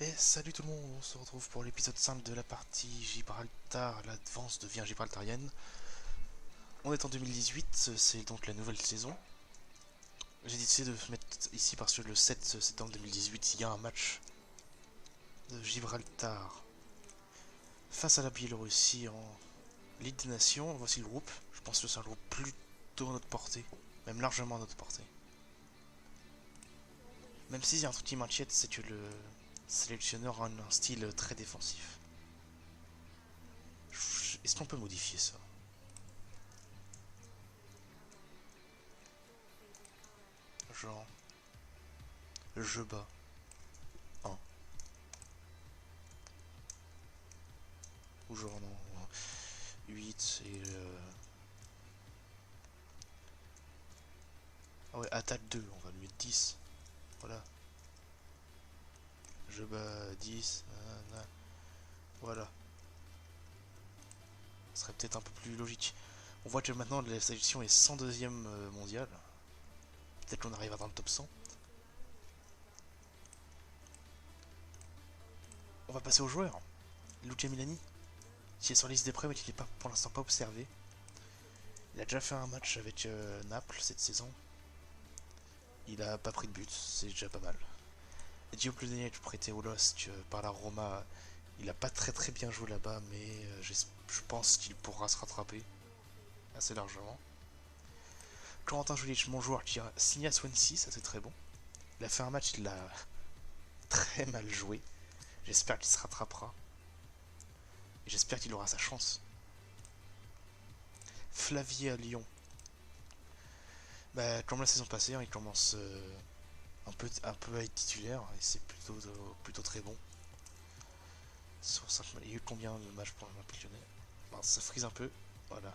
Et salut tout le monde, on se retrouve pour l'épisode 5 de la partie Gibraltar, l'Advance devient gibraltarienne. On est en 2018, c'est donc la nouvelle saison. J'ai décidé de se mettre ici parce que le 7 septembre 2018, il y a un match de Gibraltar face à la Biélorussie en Ligue des Nations. Voici le groupe, je pense que c'est un groupe plutôt à notre portée, même largement à notre portée. Même s'il y a un truc qui m'inquiète, c'est que le sélectionneur a un style très défensif. Est-ce qu'on peut modifier ça? Genre, je bats 1. Ou genre non, 8 et ah ouais, attaque 2, on va lui mettre 10. Voilà. Je bats 10. Voilà. Ce serait peut-être un peu plus logique. On voit que maintenant la sélection est 102ème mondiale. Peut-être qu'on arrive à dans le top 100. On va passer aux joueurs. Luca Milani, qui est sur la liste des prêts mais qui n'est pas pour l'instant pas observé. Il a déjà fait un match avec Naples cette saison. Il a pas pris de but, c'est déjà pas mal. Gio Pludeniec, prêté au LOSC par la Roma, il a pas très bien joué là-bas, mais je pense qu'il pourra se rattraper assez largement. Corentin Julic, mon joueur, qui a signé à Swansea, ça c'est très bon. Il a fait un match, il l'a très mal joué. J'espère qu'il se rattrapera. Et j'espère qu'il aura sa chance. Flavier à Lyon. Bah, comme la saison passée, hein, il commence un peu à être titulaire et c'est plutôt très bon. Sur 5, il y a eu combien de matchs pour l'Olympique Lyonnais? Ben, ça frise un peu. Voilà.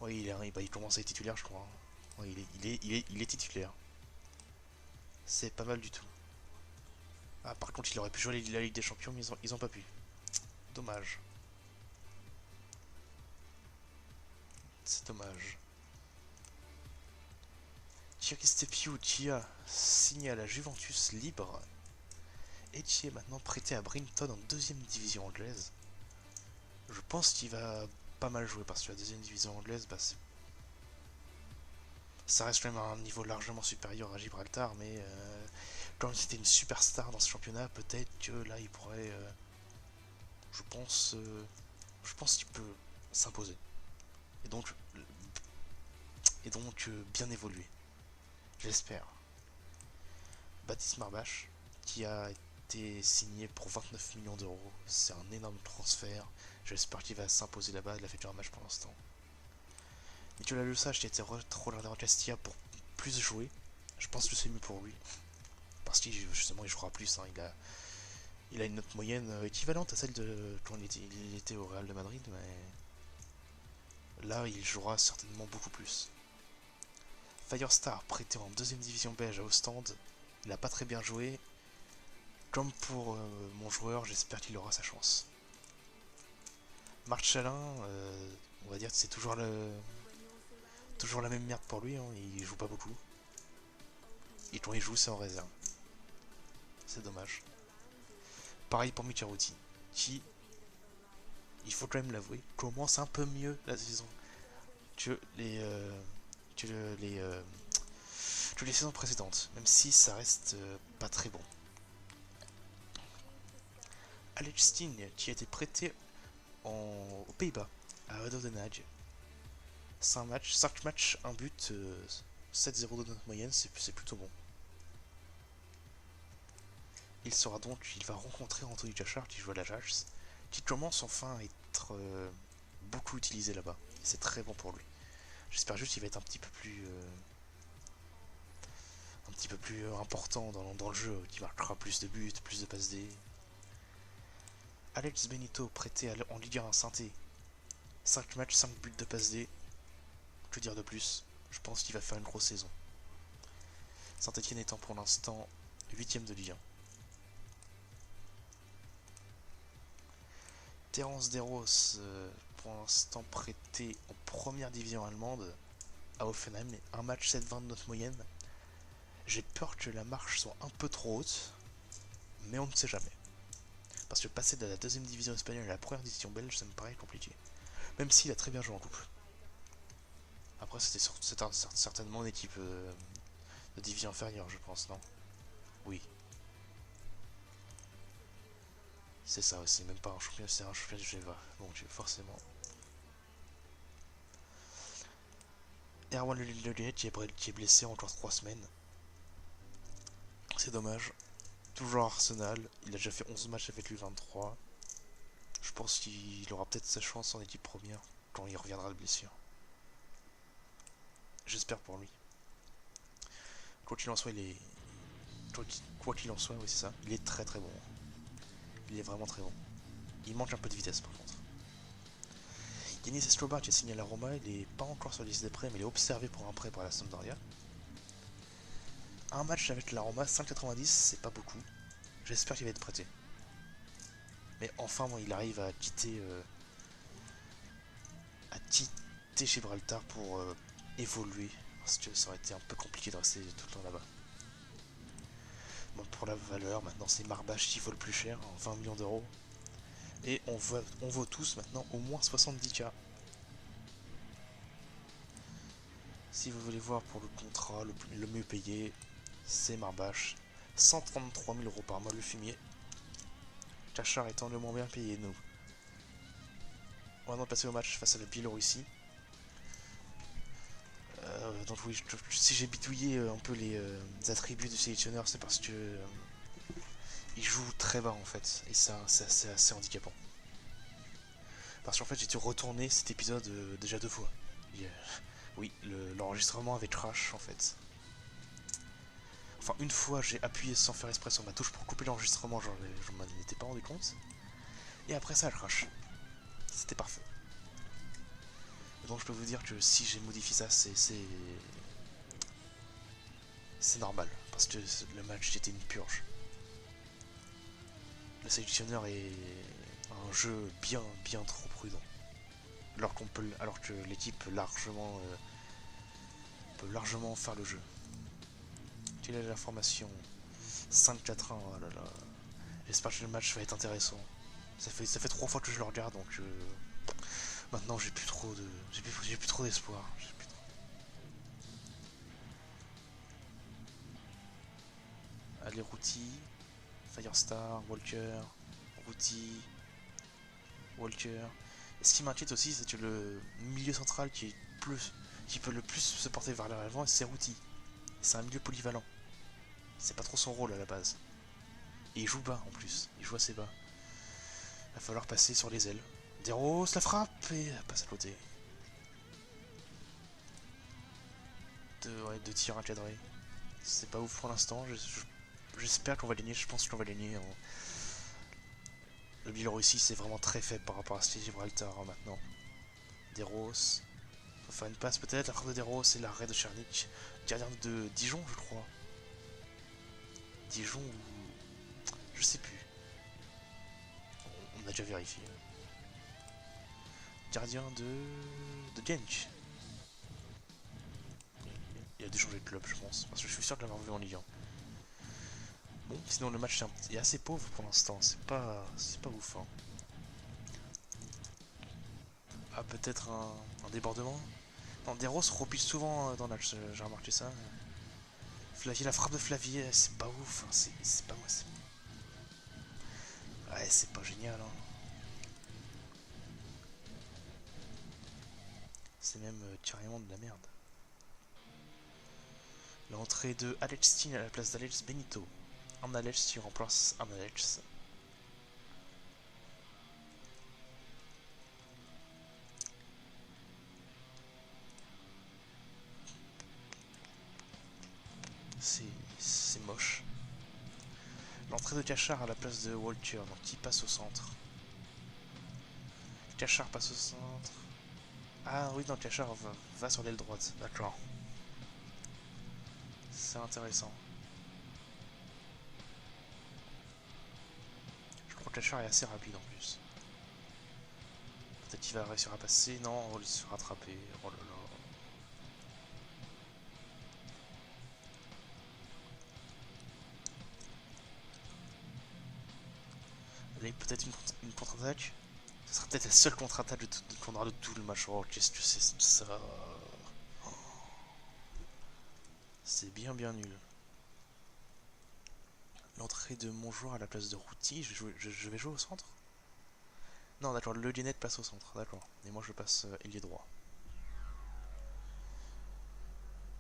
Oui, il commence à être titulaire, je crois. Ouais, il est titulaire. C'est pas mal du tout. Ah, par contre, il aurait pu jouer la Ligue des Champions, mais ils ont pas pu. Dommage. C'est dommage. Thierry Stepiou, qui a signé à la Juventus libre et qui est maintenant prêté à Brighton en deuxième division anglaise. Je pense qu'il va pas mal jouer parce que la deuxième division anglaise, bah, ça reste quand même à un niveau largement supérieur à Gibraltar, mais comme c'était une superstar dans ce championnat, peut-être que là il pourrait, je pense, je pense qu'il peut s'imposer et donc bien évoluer. J'espère. Baptiste Marbache, qui a été signé pour 29 millions d'euros, c'est un énorme transfert. J'espère qu'il va s'imposer là-bas. Il a fait déjà un match pour l'instant. Nicolas Lesage qui a été regardé en Castilla pour plus jouer. Je pense que c'est mieux pour lui. Parce qu'il justement il jouera plus. Hein. Il a une note moyenne équivalente à celle de quand il était au Real de Madrid, mais là il jouera certainement beaucoup plus. Firestar, prêté en deuxième division belge à Ostende, il a pas très bien joué. Comme pour mon joueur, j'espère qu'il aura sa chance. Marc Chalin, on va dire que c'est toujours la même merde pour lui, hein. Il joue pas beaucoup. Et quand il joue, c'est en réserve. C'est dommage. Pareil pour Micharouti, qui, il faut quand même l'avouer, commence un peu mieux la saison que que les, euh, que les saisons précédentes, même si ça reste pas très bon. Alex Steen, qui a été prêté aux Pays-Bas, à Oudenaarde. 5 matchs, 1 but, 7-0 de notre moyenne, c'est plutôt bon. Il va rencontrer Anthony Jachar qui joue à l'Ajax, qui commence enfin à être beaucoup utilisé là-bas. C'est très bon pour lui. J'espère juste qu'il va être un petit peu plus important dans le jeu, qui marquera plus de buts, plus de passes D. Alex Benito, prêté en Ligue 1 à Saint-Étienne. 5 matchs, 5 buts de passes D. Que dire de plus? Je pense qu'il va faire une grosse saison. Saint-Etienne étant pour l'instant 8ème de Ligue 1. Terence Deros, pour l'instant prêté en première division allemande à Hoffenheim, un match 7-20 de notre moyenne. J'ai peur que la marche soit un peu trop haute. mais on ne sait jamais. Parce que passer de la deuxième division espagnole à la première division belge, ça me paraît compliqué. Même s'il a très bien joué en couple. Après, c'était certainement une équipe de division inférieure, je pense, non? Oui. C'est ça, c'est même pas un champion, c'est un champion du Geneva. Donc, forcément. Erwan Le qui est blessé encore 3 semaines. C'est dommage. Toujours Arsenal. Il a déjà fait 11 matchs avec l'U23. Je pense qu'il aura peut-être sa chance en équipe première quand il reviendra de blessure. J'espère pour lui. Quoi qu'il en soit, il est. Quoi qu'il en soit, oui, c'est ça. Il est très très bon. Il est vraiment très bon. Il manque un peu de vitesse par contre. Yanis Escobar qui a signé à la Roma, il n'est pas encore sur la liste des prêts, mais il est observé pour un prêt par la Sampdoria. Un match avec la Roma, 5,90, c'est pas beaucoup. J'espère qu'il va être prêté. Mais enfin, bon, il arrive à quitter Gibraltar pour évoluer. Parce que ça aurait été un peu compliqué de rester tout le temps là-bas. Bon, pour la valeur, maintenant c'est Marbache qui vaut le plus cher, 20 millions d'euros. Et on vaut tous maintenant au moins 70K. Si vous voulez voir pour le contrat le mieux payé, c'est Marbache. 133 000 euros par mois le fumier. Cachard étant le moins bien payé, nous. On va maintenant passer au match face à la Biélorussie. Donc oui, si j'ai bidouillé un peu les attributs du sélectionneur, c'est parce que il joue très bas en fait, et ça c'est assez handicapant. Parce qu'en fait j'ai dû retourner cet épisode déjà 2 fois. Oui, l'enregistrement avait crash en fait. Enfin, une fois j'ai appuyé sans faire exprès sur ma touche pour couper l'enregistrement, je m'en étais pas rendu compte. Et après ça, elle crash. C'était parfait. Et donc je peux vous dire que si j'ai modifié ça, c'est normal. Parce que le match était une purge. Le sélectionneur est un jeu bien trop prudent. Alors que l'équipe peut largement faire le jeu. Quelle est la formation? 5-4-1, oh là là. J'espère que le match va être intéressant. Ça fait 3 fois que je le regarde, donc maintenant j'ai plus trop d'espoir. Allez, Routy, Firestar, Walker, Routy, Walker. Et ce qui m'inquiète aussi, c'est que le milieu central qui peut le plus se porter vers l'avant, c'est Routy. C'est un milieu polyvalent. C'est pas trop son rôle à la base. Et il joue bas en plus, il joue assez bas. Il va falloir passer sur les ailes. Deros la frappe et passe à côté. Deux tirs encadrés. C'est pas ouf pour l'instant. J'espère qu'on va gagner. Je pense qu'on va gagner. Le Biélorussie c'est vraiment très faible par rapport à ce Gibraltar maintenant. Deros. Faut faire une passe peut-être. La frappe de Deros et l'arrêt de Chernik. Gardien de Dijon, je crois. Dijon ou. Je sais plus. On a déjà vérifié. Gardien de Genk. Il a dû changer de club, je pense. Parce que je suis sûr de l'avoir vu en Ligue 1. Bon, sinon le match est assez pauvre pour l'instant. C'est pas ouf. Hein. Ah, peut-être un débordement. Non, Deros repile souvent dans le match. J'ai remarqué ça. Flavier, la frappe de Flavier, c'est pas ouf. Hein. C'est pas moi. Ouais, c'est pas génial. Hein. C'est même carrément de la merde. L'entrée de Alex Steen à la place d'Alex Benito. Un Alex qui remplace un Alex. C'est moche. L'entrée de Cachard à la place de Walker, donc qui passe au centre. Cachard passe au centre. Ah oui, non, Cachard va sur l'aile droite, d'accord. C'est intéressant. Je crois que Cachard est assez rapide en plus. Peut-être qu'il va réussir à passer. Non, on va se rattraper. Oh là là. Allez, peut-être une contre-attaque. Ce sera peut-être la seule contre-attaque qu'on aura de tout le match. Oh, qu'est-ce que c'est ça? C'est bien nul. L'entrée de mon joueur à la place de Routy, je vais jouer au centre? Non, d'accord, le Linette passe au centre, d'accord. Et moi je passe ailier droit.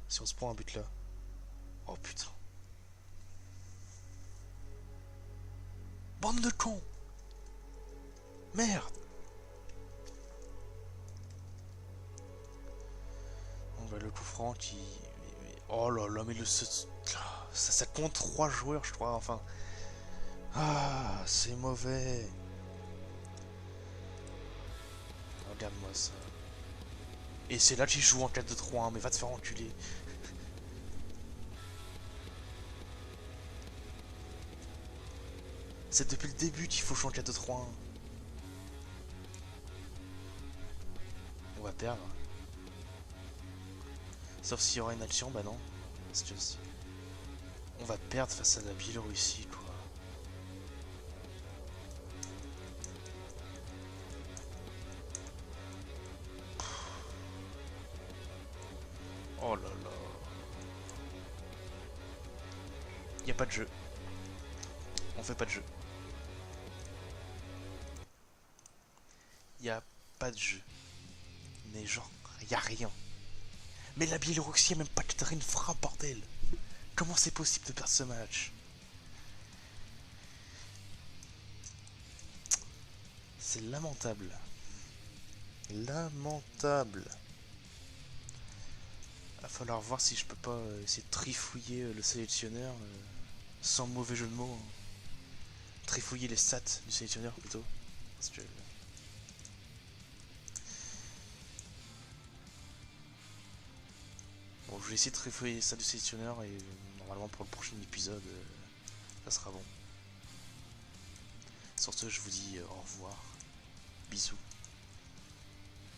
Si on se prend un but là. Oh putain. Bande de cons! Merde! On va le coup franc qui... Oh là là, mais ça compte 3 joueurs, je crois, enfin... Ah, c'est mauvais. Regarde-moi ça. Et c'est là qu'il joue en 4-2-3-1, mais va te faire enculer. C'est depuis le début qu'il faut jouer en 4-2-3-1. On va perdre. Sauf s'il y aura une action, bah non. On va perdre face à la Biélorussie, quoi. Oh là là. Y a pas de jeu. On fait pas de jeu. Y a pas de jeu. Mais genre, y a rien. Mais la Biélorussie a même pas de une frappe, bordel. Comment c'est possible de perdre ce match? C'est lamentable. Lamentable. Va falloir voir si je peux pas essayer de trifouiller le sélectionneur sans mauvais jeu de mots. Hein. Trifouiller les stats du sélectionneur plutôt. Parce que... Bon, je vais essayer de trifouiller les stats du sélectionneur et normalement pour le prochain épisode, ça sera bon. Sur ce, je vous dis au revoir. Bisous.